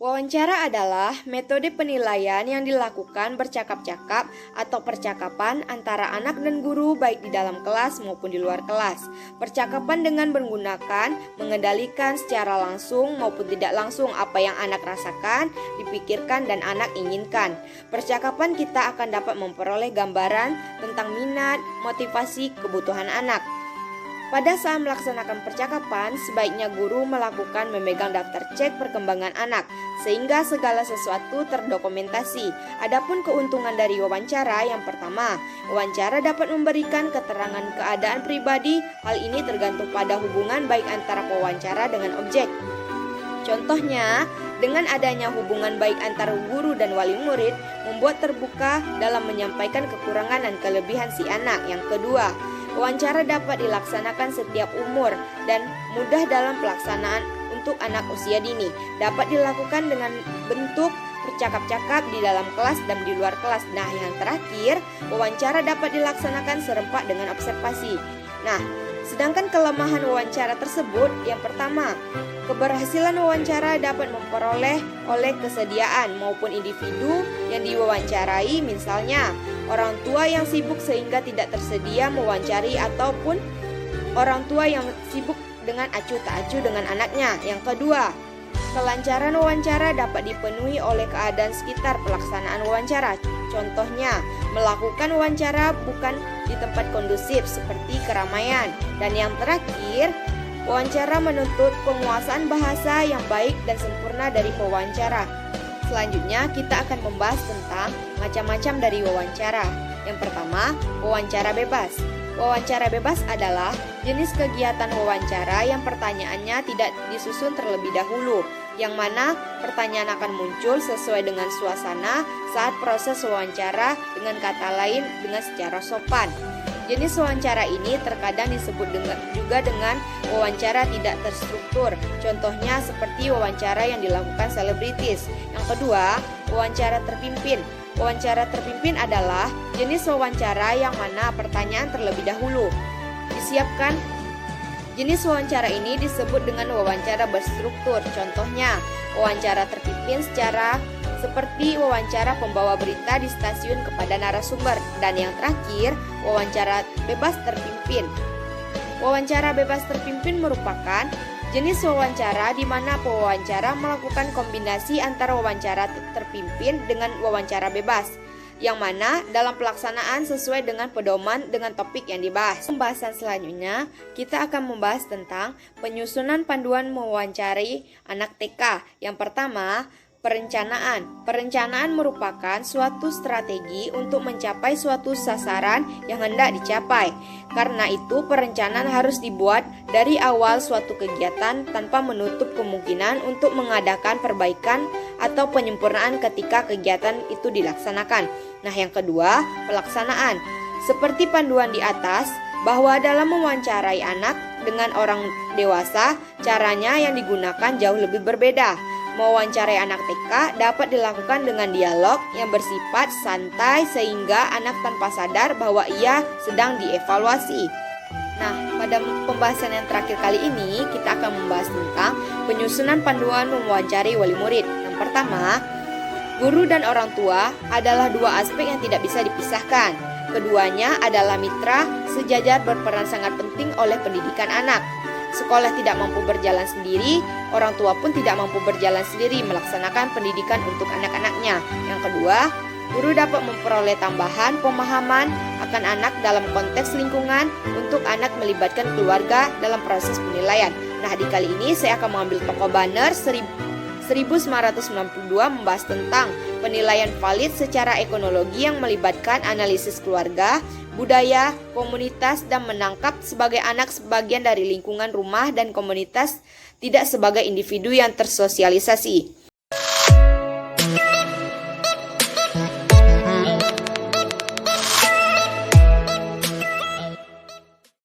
Wawancara adalah metode penilaian yang dilakukan bercakap-cakap atau percakapan antara anak dan guru baik di dalam kelas maupun di luar kelas. Percakapan dengan menggunakan, mengendalikan secara langsung maupun tidak langsung apa yang anak rasakan, dipikirkan dan anak inginkan. Percakapan kita akan dapat memperoleh gambaran tentang minat, motivasi, kebutuhan anak. Pada saat melaksanakan percakapan, sebaiknya guru melakukan memegang daftar cek perkembangan anak, sehingga segala sesuatu terdokumentasi. Adapun keuntungan dari wawancara, yang pertama, wawancara dapat memberikan keterangan keadaan pribadi. Hal ini tergantung pada hubungan baik antara pewawancara dengan objek. Contohnya, dengan adanya hubungan baik antara guru dan wali murid, membuat terbuka dalam menyampaikan kekurangan dan kelebihan si anak. Yang kedua, wawancara dapat dilaksanakan setiap umur dan mudah dalam pelaksanaan untuk anak usia dini. Dapat dilakukan dengan bentuk bercakap-cakap di dalam kelas dan di luar kelas. Nah, yang terakhir, wawancara dapat dilaksanakan serempak dengan observasi. Nah, sedangkan kelemahan wawancara tersebut, yang pertama, keberhasilan wawancara dapat memperoleh oleh kesediaan maupun individu yang diwawancarai, misalnya orang tua yang sibuk sehingga tidak tersedia mewawancari ataupun orang tua yang sibuk dengan acuh tak acuh dengan anaknya. Yang kedua, kelancaran wawancara dapat dipenuhi oleh keadaan sekitar pelaksanaan wawancara. Contohnya, melakukan wawancara bukan di tempat kondusif seperti keramaian. Dan yang terakhir, wawancara menuntut penguasaan bahasa yang baik dan sempurna dari pewawancara. Selanjutnya, kita akan membahas tentang macam-macam dari wawancara. Yang pertama, wawancara bebas. Wawancara bebas adalah jenis kegiatan wawancara yang pertanyaannya tidak disusun terlebih dahulu, yang mana pertanyaan akan muncul sesuai dengan suasana saat proses wawancara, dengan kata lain dengan secara sopan. Jenis wawancara ini terkadang disebut juga dengan wawancara tidak terstruktur. Contohnya seperti wawancara yang dilakukan selebritis. Yang kedua, wawancara terpimpin. Wawancara terpimpin adalah jenis wawancara yang mana pertanyaan terlebih dahulu disiapkan. Jenis wawancara ini disebut dengan wawancara berstruktur. Contohnya, wawancara terpimpin seperti wawancara pembawa berita di stasiun kepada narasumber. Dan yang terakhir, wawancara bebas terpimpin. Wawancara bebas terpimpin merupakan jenis wawancara di mana pewawancara melakukan kombinasi antara wawancara terpimpin dengan wawancara bebas, yang mana dalam pelaksanaan sesuai dengan pedoman dengan topik yang dibahas. Pembahasan selanjutnya, kita akan membahas tentang penyusunan panduan mewawancari anak TK. Yang pertama, perencanaan. Perencanaan merupakan suatu strategi untuk mencapai suatu sasaran yang hendak dicapai. Karena itu, perencanaan harus dibuat dari awal suatu kegiatan tanpa menutup kemungkinan untuk mengadakan perbaikan atau penyempurnaan ketika kegiatan itu dilaksanakan. Nah, yang kedua, pelaksanaan. Seperti panduan di atas, bahwa dalam mewawancarai anak dengan orang dewasa, caranya yang digunakan jauh lebih berbeda. Mewawancarai anak TK dapat dilakukan dengan dialog yang bersifat santai sehingga anak tanpa sadar bahwa ia sedang dievaluasi. Nah, pada pembahasan yang terakhir kali ini kita akan membahas tentang penyusunan panduan mewawancari wali murid. Yang pertama, guru dan orang tua adalah dua aspek yang tidak bisa dipisahkan. Keduanya adalah mitra sejajar, berperan sangat penting oleh pendidikan anak. Sekolah tidak mampu berjalan sendiri, orang tua pun tidak mampu berjalan sendiri melaksanakan pendidikan untuk anak-anaknya. Yang kedua, guru dapat memperoleh tambahan pemahaman akan anak dalam konteks lingkungan untuk anak melibatkan keluarga dalam proses penilaian. Nah, di kali ini saya akan mengambil tokoh banner 1992 membahas tentang penilaian valid secara ekonologi yang melibatkan analisis keluarga, budaya, komunitas, dan menangkap sebagai anak sebagian dari lingkungan rumah dan komunitas, tidak sebagai individu yang tersosialisasi.